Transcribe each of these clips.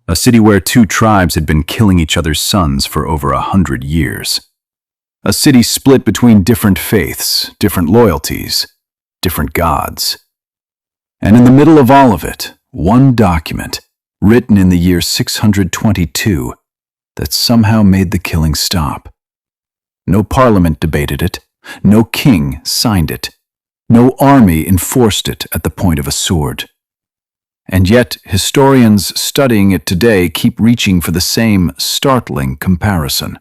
a city where two tribes had been killing each other's sons for over 100 years. A city split between different faiths, different loyalties, different gods. And in the middle of all of it, one document, written in the year 622, that somehow made the killing stop. No parliament debated it, no king signed it, no army enforced it at the point of a sword. And yet, historians studying it today keep reaching for the same startling comparison.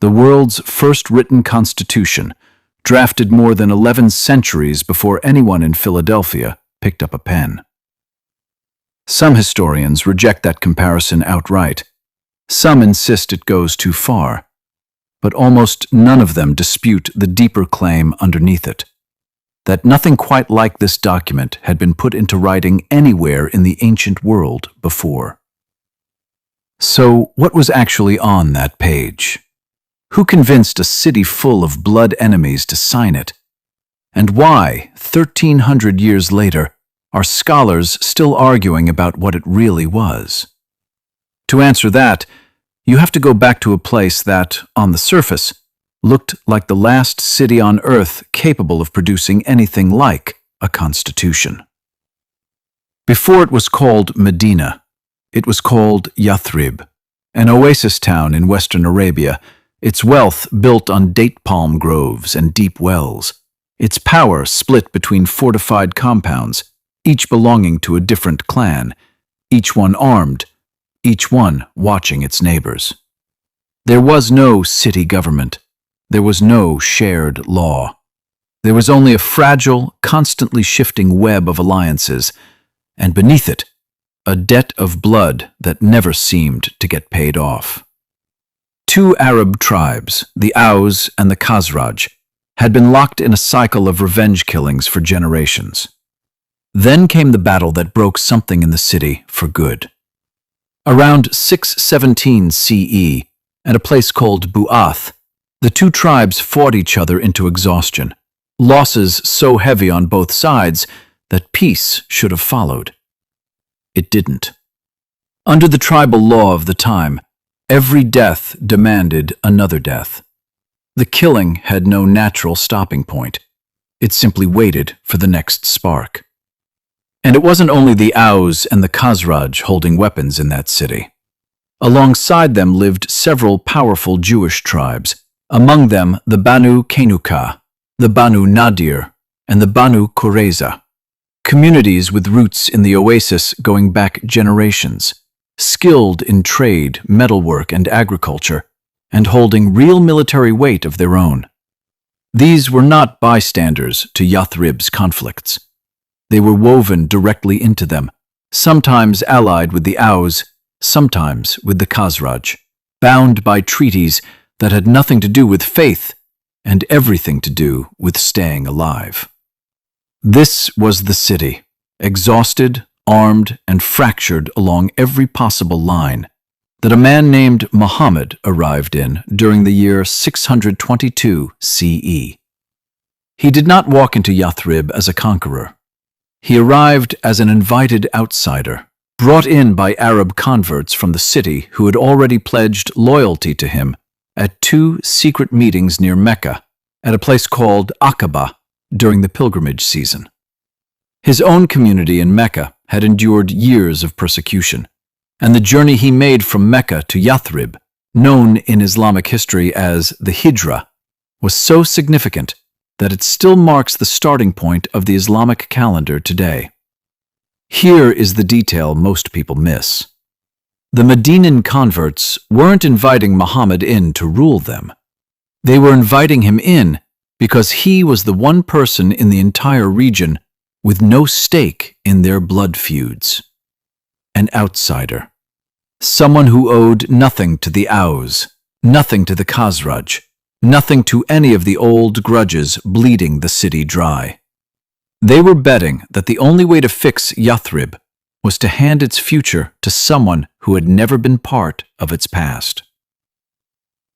The world's first written constitution, drafted more than 11 centuries before anyone in Philadelphia picked up a pen. Some historians reject that comparison outright. Some insist it goes too far. But almost none of them dispute the deeper claim underneath it, that nothing quite like this document had been put into writing anywhere in the ancient world before. So, what was actually on that page? Who convinced a city full of blood enemies to sign it? And why, 1,300 years later, are scholars still arguing about what it really was? To answer that, you have to go back to a place that, on the surface, looked like the last city on earth capable of producing anything like a constitution. Before it was called Medina, it was called Yathrib, an oasis town in western Arabia, its wealth built on date palm groves and deep wells, its power split between fortified compounds, each belonging to a different clan, each one armed, each one watching its neighbors. There was no city government. There was no shared law. There was only a fragile, constantly shifting web of alliances, and beneath it, a debt of blood that never seemed to get paid off. Two Arab tribes, the Aus and the Khazraj, had been locked in a cycle of revenge killings for generations. Then came the battle that broke something in the city for good. Around 617 CE, at a place called Bu'ath, the two tribes fought each other into exhaustion, losses so heavy on both sides that peace should have followed. It didn't. Under the tribal law of the time, every death demanded another death. The killing had no natural stopping point. It simply waited for the next spark. And it wasn't only the Aus and the Khazraj holding weapons in that city. Alongside them lived several powerful Jewish tribes, among them the Banu Qainuqa, the Banu Nadir, and the Banu Qurayza, communities with roots in the oasis going back generations, skilled in trade, metalwork, and agriculture, and holding real military weight of their own. These were not bystanders to Yathrib's conflicts. They were woven directly into them, sometimes allied with the Aus, sometimes with the Khazraj, bound by treaties that had nothing to do with faith and everything to do with staying alive. This was the city, exhausted, armed, and fractured along every possible line, that a man named Muhammad arrived in during the year 622 CE. He did not walk into Yathrib as a conqueror. He arrived as an invited outsider, brought in by Arab converts from the city who had already pledged loyalty to him at two secret meetings near Mecca, at a place called Aqaba, during the pilgrimage season. His own community in Mecca had endured years of persecution, and the journey he made from Mecca to Yathrib, known in Islamic history as the Hijra, was so significant that it still marks the starting point of the Islamic calendar today. Here is the detail most people miss. The Medinan converts weren't inviting Muhammad in to rule them. They were inviting him in because he was the one person in the entire region with no stake in their blood feuds. An outsider. Someone who owed nothing to the Aus, nothing to the Khazraj, nothing to any of the old grudges bleeding the city dry. They were betting that the only way to fix Yathrib was to hand its future to someone who had never been part of its past.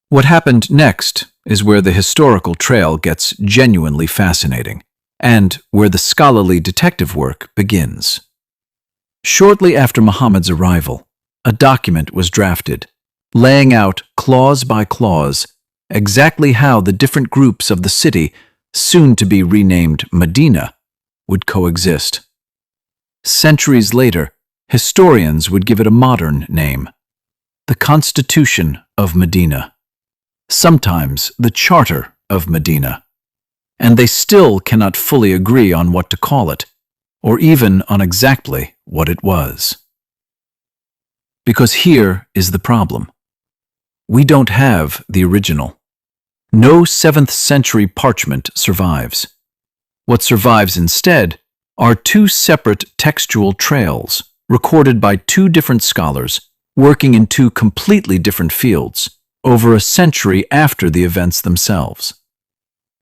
What happened next is where the historical trail gets genuinely fascinating, and where the scholarly detective work begins. Shortly after Muhammad's arrival, A document was drafted, laying out clause by clause exactly how the different groups of the city, soon to be renamed Medina, would coexist. Centuries later, historians would give it a modern name: the Constitution of Medina, sometimes the Charter of Medina, and they still cannot fully agree on what to call it, or even on exactly what it was. Because here is the problem. We don't have the original. No 7th century parchment survives. What survives instead are two separate textual trails recorded by two different scholars working in two completely different fields over a century after the events themselves.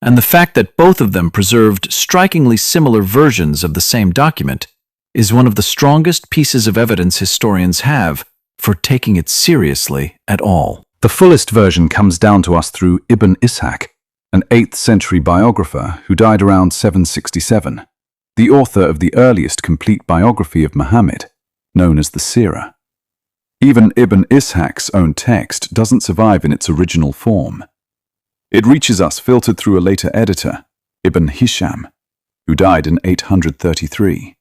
And the fact that both of them preserved strikingly similar versions of the same document is one of the strongest pieces of evidence historians have for taking it seriously at all. The fullest version comes down to us through Ibn Ishaq, an 8th century biographer who died around 767, the author of the earliest complete biography of Muhammad, known as the Sirah. Even Ibn Ishaq's own text doesn't survive in its original form. It reaches us filtered through a later editor, Ibn Hisham, who died in 833.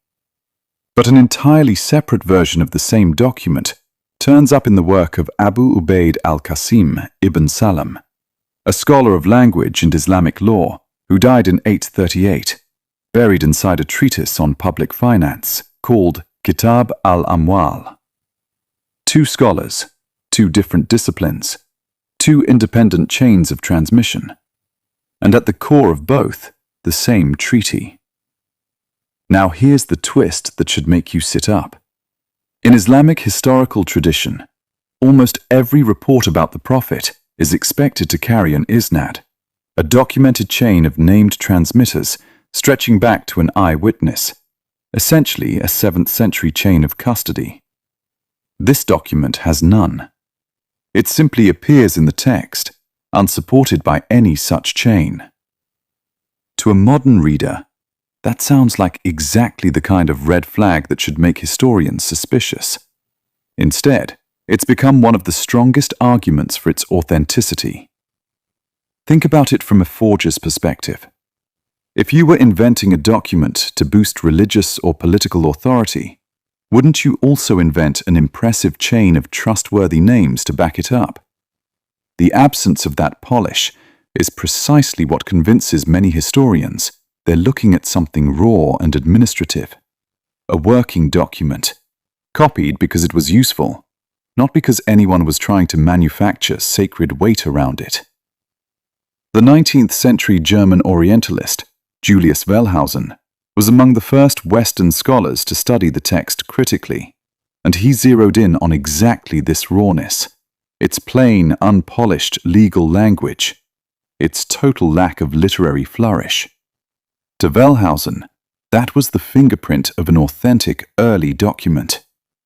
But an entirely separate version of the same document turns up in the work of Abu Ubaid al-Qasim ibn Salam, a scholar of language and Islamic law who died in 838, buried inside a treatise on public finance called Kitab al-Amwal. Two scholars, two different disciplines, two independent chains of transmission, and at the core of both, the same treaty. Now here's the twist that should make you sit up. In Islamic historical tradition, almost every report about the Prophet is expected to carry an isnad, a documented chain of named transmitters stretching back to an eyewitness, essentially a 7th century chain of custody. This document has none. It simply appears in the text, unsupported by any such chain. To a modern reader, that sounds like exactly the kind of red flag that should make historians suspicious. Instead, it's become one of the strongest arguments for its authenticity. Think about it from a forger's perspective. If you were inventing a document to boost religious or political authority, wouldn't you also invent an impressive chain of trustworthy names to back it up? The absence of that polish is precisely what convinces many historians they're looking at something raw and administrative. A working document, copied because it was useful, not because anyone was trying to manufacture sacred weight around it. The 19th century German Orientalist, Julius Wellhausen, was among the first Western scholars to study the text critically, and he zeroed in on exactly this rawness, its plain, unpolished legal language, its total lack of literary flourish. To Wellhausen, that was the fingerprint of an authentic early document,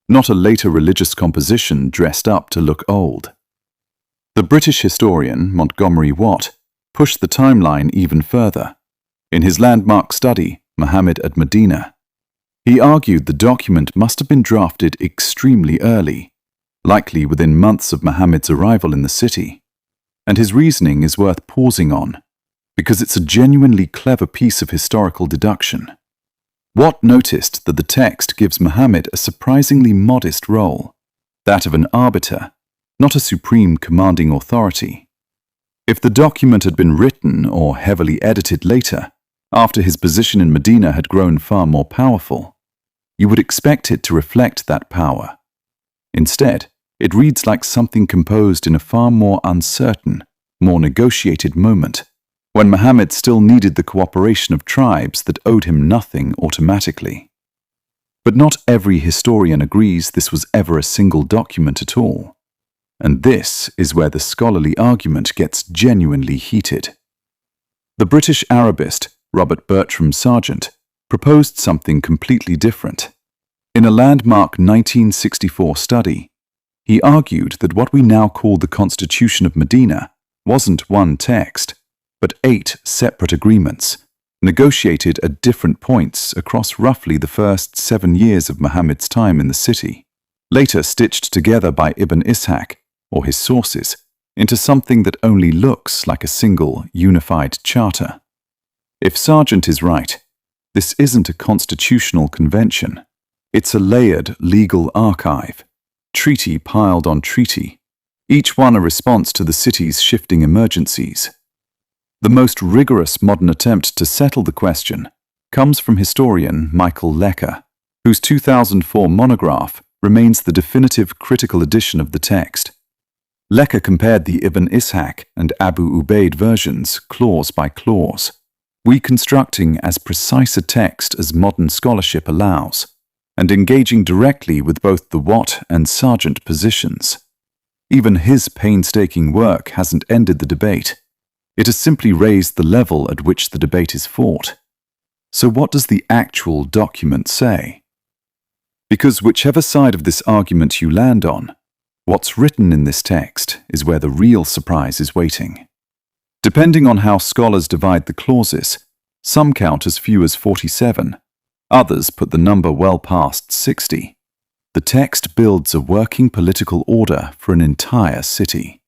not a later religious composition dressed up to look old. The British historian Montgomery Watt pushed the timeline even further. In his landmark study, Muhammad at Medina, he argued the document must have been drafted extremely early, likely within months of Muhammad's arrival in the city. And his reasoning is worth pausing on, because it's a genuinely clever piece of historical deduction. Watt noticed that the text gives Muhammad a surprisingly modest role, that of an arbiter, not a supreme commanding authority. If the document had been written or heavily edited later, after his position in Medina had grown far more powerful, you would expect it to reflect that power. Instead, it reads like something composed in a far more uncertain, more negotiated moment, when Muhammad still needed the cooperation of tribes that owed him nothing automatically. But not every historian agrees this was ever a single document at all, and this is where the scholarly argument gets genuinely heated. The British Arabist Robert Bertram Sargent proposed something completely different. In a landmark 1964 study, he argued that what we now call the Constitution of Medina wasn't one text, but 8 separate agreements, negotiated at different points across roughly the first 7 years of Muhammad's time in the city. later stitched together by Ibn Ishaq, or his sources, into something that only looks like a single, unified charter. If Sargent is right, this isn't a constitutional convention. It's a layered legal archive, treaty piled on treaty, each one a response to the city's shifting emergencies. The most rigorous modern attempt to settle the question comes from historian Michael Lecker, whose 2004 monograph remains the definitive critical edition of the text. Lecker compared the Ibn Ishaq and Abu Ubaid versions clause by clause, reconstructing as precise a text as modern scholarship allows, and engaging directly with both the Watt and Sargent positions. Even his painstaking work hasn't ended the debate. It has simply raised the level at which the debate is fought. So what does the actual document say? Because whichever side of this argument you land on, what's written in this text is where the real surprise is waiting. Depending on how scholars divide the clauses, some count as few as 47, others put the number well past 60. The text builds a working political order for an entire city.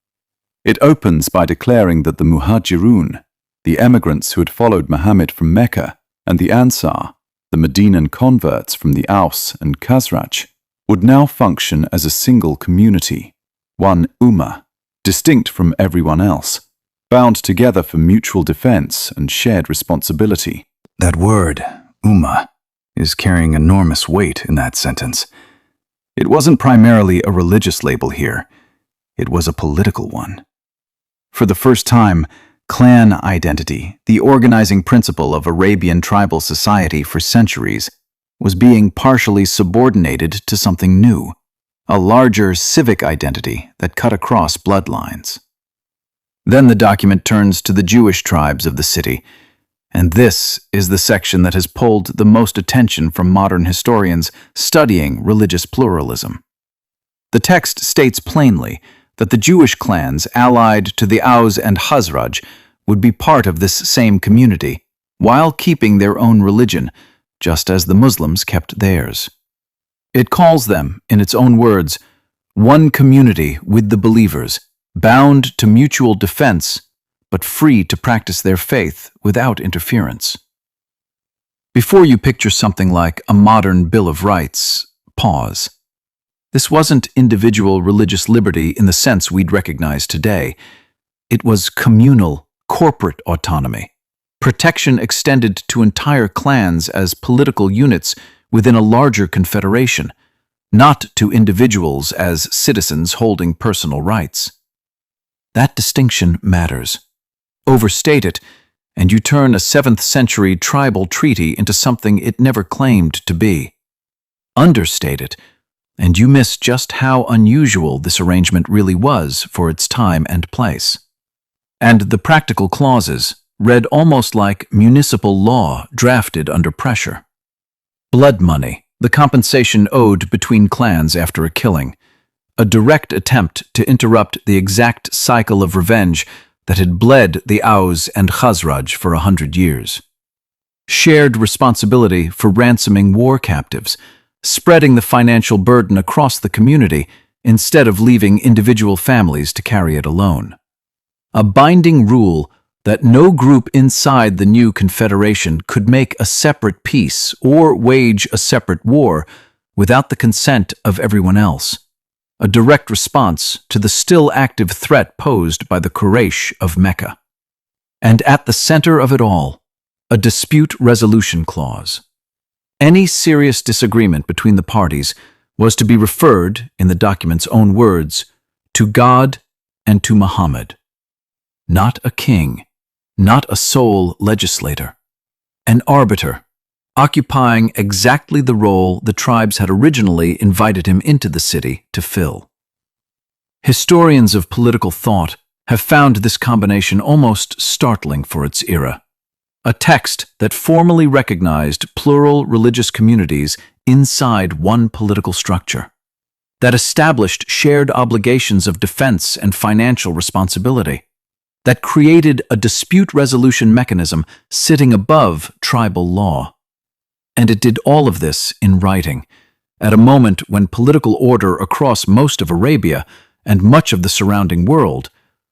It opens by declaring that the Muhajirun, the emigrants who had followed Muhammad from Mecca, and the Ansar, the Medinan converts from the Aus and Khazraj, would now function as a single community, one ummah, distinct from everyone else, bound together for mutual defense and shared responsibility. That word, ummah, is carrying enormous weight in that sentence. It wasn't primarily a religious label here. It was a political one. For the first time, clan identity, the organizing principle of Arabian tribal society for centuries, was being partially subordinated to something new, a larger civic identity that cut across bloodlines. Then the document turns to the Jewish tribes of the city, and this is the section that has pulled the most attention from modern historians studying religious pluralism. The text states plainly that the Jewish clans allied to the Aus and Khazraj would be part of this same community, while keeping their own religion, just as the Muslims kept theirs. It calls them, in its own words, one community with the believers, bound to mutual defense, but free to practice their faith without interference. Before you picture something like a modern Bill of Rights, pause. This wasn't individual religious liberty in the sense we'd recognize today. It was communal, corporate autonomy, protection extended to entire clans as political units within a larger confederation, not to individuals as citizens holding personal rights. That distinction matters. Overstate it, and you turn a 7th century tribal treaty into something it never claimed to be. Understate it, and you miss just how unusual this arrangement really was for its time and place. And the practical clauses read almost like municipal law drafted under pressure. Blood money, the compensation owed between clans after a killing, a direct attempt to interrupt the exact cycle of revenge that had bled the Aus and Khazraj for 100 years. Shared responsibility for ransoming war captives, spreading the financial burden across the community instead of leaving individual families to carry it alone. A binding rule that no group inside the new confederation could make a separate peace or wage a separate war without the consent of everyone else. A direct response to the still active threat posed by the Quraysh of Mecca. And at the center of it all, a dispute resolution clause. Any serious disagreement between the parties was to be referred, in the document's own words, to God and to Muhammad. Not a king, not a sole legislator. An arbiter, occupying exactly the role the tribes had originally invited him into the city to fill. Historians of political thought have found this combination almost startling for its era. A text that formally recognized plural religious communities inside one political structure, that established shared obligations of defense and financial responsibility, that created a dispute resolution mechanism sitting above tribal law. And it did all of this in writing, at a moment when political order across most of Arabia and much of the surrounding world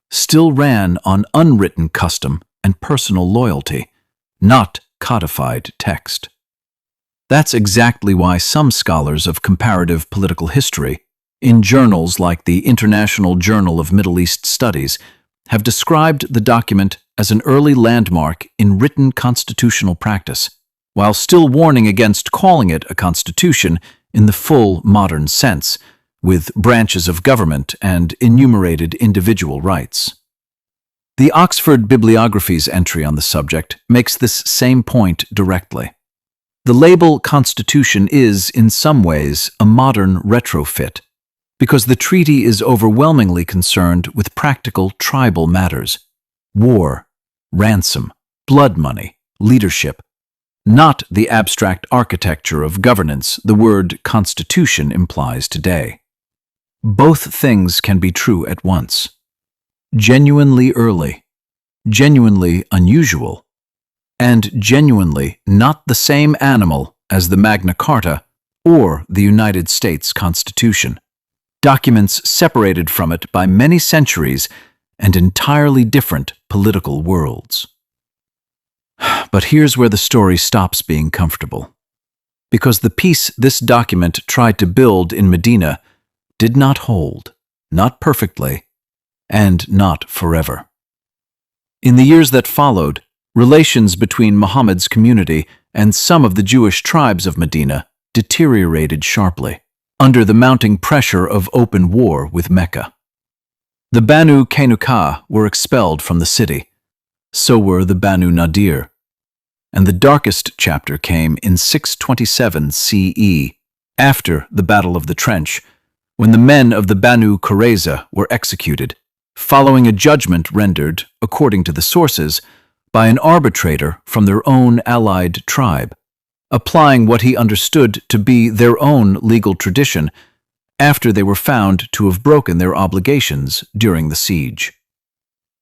still ran on unwritten custom and personal loyalty, not codified text. That's exactly why some scholars of comparative political history, in journals like the International Journal of Middle East Studies, have described the document as an early landmark in written constitutional practice, while still warning against calling it a constitution in the full modern sense, with branches of government and enumerated individual rights. The Oxford Bibliography's entry on the subject makes this same point directly. The label Constitution is, in some ways, a modern retrofit, because the treaty is overwhelmingly concerned with practical tribal matters: war, ransom, blood money, leadership, not the abstract architecture of governance the word constitution implies today. Both things can be true at once. Genuinely early, genuinely unusual, and genuinely not the same animal as the Magna Carta or the United States Constitution. Documents separated from it by many centuries and entirely different political worlds. But here's where the story stops being comfortable. Because the peace this document tried to build in Medina did not hold, not perfectly, and not forever. In the years that followed, relations between Muhammad's community and some of the Jewish tribes of Medina deteriorated sharply, under the mounting pressure of open war with Mecca. The Banu Qaynuqa were expelled from the city. So were the Banu Nadir. And the darkest chapter came in 627 CE, after the Battle of the Trench, when the men of the Banu Qurayza were executed, following a judgment rendered, according to the sources, by an arbitrator from their own allied tribe, applying what he understood to be their own legal tradition after they were found to have broken their obligations during the siege.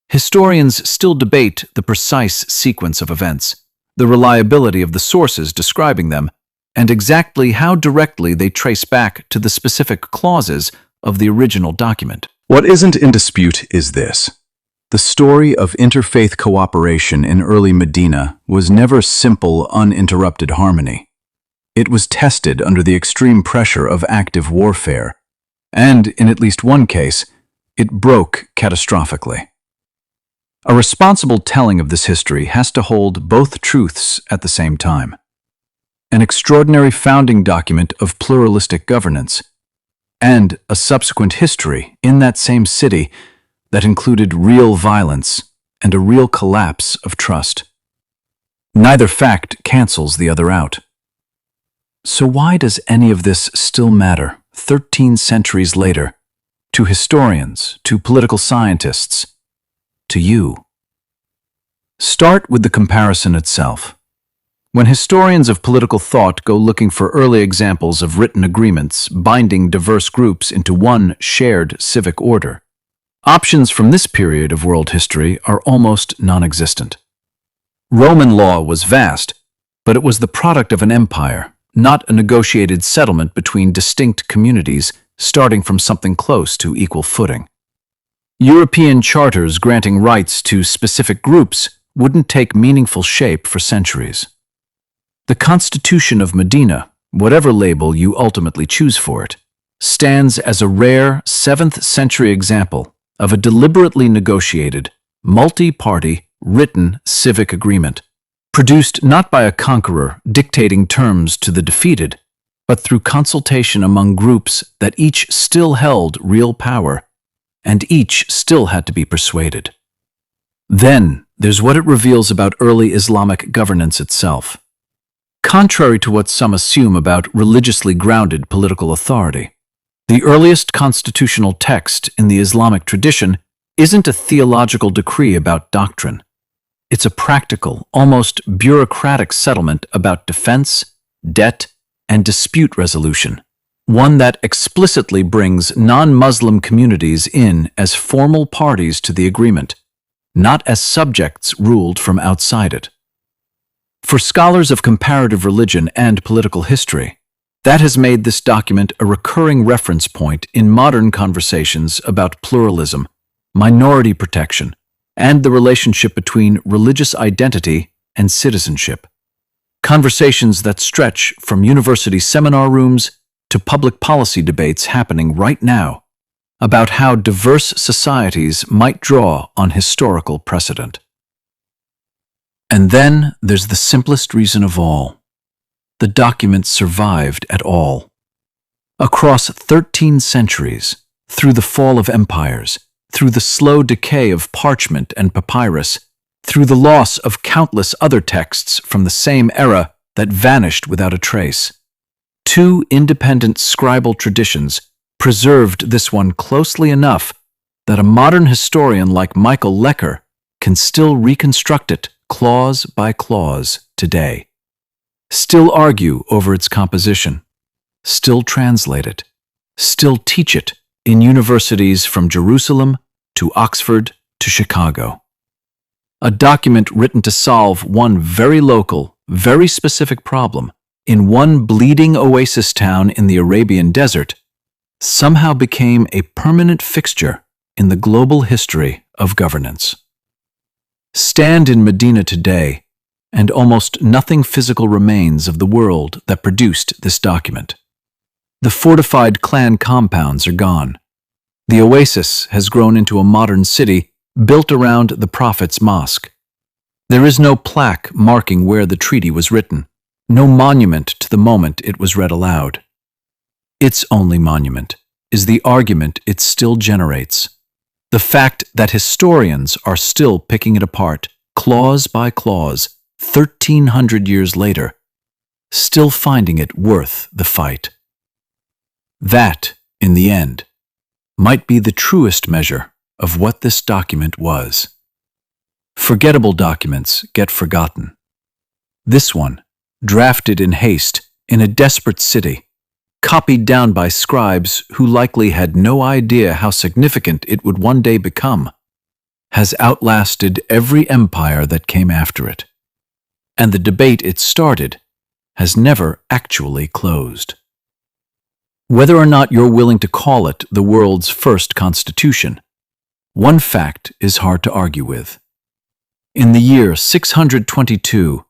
Historians still debate the precise sequence of events, the reliability of the sources describing them, and exactly how directly they trace back to the specific clauses of the original document. What isn't in dispute is this. The story of interfaith cooperation in early Medina was never simple, uninterrupted harmony. It was tested under the extreme pressure of active warfare, and, in at least one case, it broke catastrophically. A responsible telling of this history has to hold both truths at the same time. An extraordinary founding document of pluralistic governance, and a subsequent history in that same city that included real violence and a real collapse of trust. Neither fact cancels the other out. So why does any of this still matter 13 centuries later, to historians, to political scientists, to you? Start with the comparison itself. When historians of political thought go looking for early examples of written agreements binding diverse groups into one shared civic order, options from this period of world history are almost non-existent. Roman law was vast, but it was the product of an empire, not a negotiated settlement between distinct communities starting from something close to equal footing. European charters granting rights to specific groups wouldn't take meaningful shape for centuries. The Constitution of Medina, whatever label you ultimately choose for it, stands as a rare 7th century example of a deliberately negotiated, multi-party, written civic agreement, produced not by a conqueror dictating terms to the defeated, but through consultation among groups that each still held real power, and each still had to be persuaded. Then, there's what it reveals about early Islamic governance itself. Contrary to what some assume about religiously grounded political authority, the earliest constitutional text in the Islamic tradition isn't a theological decree about doctrine. It's a practical, almost bureaucratic settlement about defense, debt, and dispute resolution, one that explicitly brings non-Muslim communities in as formal parties to the agreement, not as subjects ruled from outside it. For scholars of comparative religion and political history, That has made this document a recurring reference point in modern conversations about pluralism, minority protection, and the relationship between religious identity and citizenship. Conversations that stretch from university seminar rooms to public policy debates happening right now about how diverse societies might draw on historical precedent. And then there's the simplest reason of all. The document survived at all. Across 13 centuries, through the fall of empires, through the slow decay of parchment and papyrus, through the loss of countless other texts from the same era that vanished without a trace, two independent scribal traditions preserved this one closely enough that a modern historian like Michael Lecker can still reconstruct it clause by clause today, still argue over its composition, still translate it, still teach it in universities from Jerusalem to Oxford to Chicago. A document written to solve one very local, very specific problem in one bleeding oasis town in the Arabian desert somehow became a permanent fixture in the global history of governance. Stand in Medina today, and almost nothing physical remains of the world that produced this document. The fortified clan compounds are gone. The oasis has grown into a modern city built around the Prophet's mosque. There is no plaque marking where the treaty was written, no monument to the moment it was read aloud. Its only monument is the argument it still generates, the fact that historians are still picking it apart, clause by clause, 1,300 years later, still finding it worth the fight. That, in the end, might be the truest measure of what this document was. Forgettable documents get forgotten. This one, drafted in haste in a desperate city, copied down by scribes who likely had no idea how significant it would one day become, has outlasted every empire that came after it. And the debate it started has never actually closed. Whether or not you're willing to call it the world's first constitution, one fact is hard to argue with. In the year 622,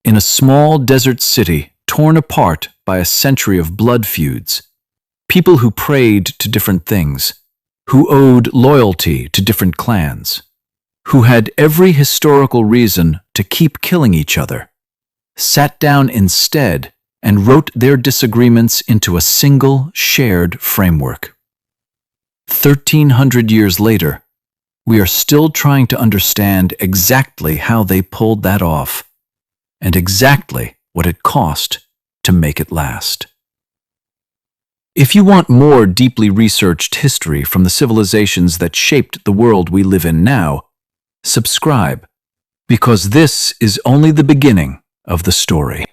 in a small desert city torn apart by a century of blood feuds, people who prayed to different things, who owed loyalty to different clans, who had every historical reason to keep killing each other, sat down instead and wrote their disagreements into a single shared framework. 1,300 years later, we are still trying to understand exactly how they pulled that off, and exactly what it cost to make it last. If you want more deeply researched history from the civilizations that shaped the world we live in now, subscribe, because this is only the beginning of the story.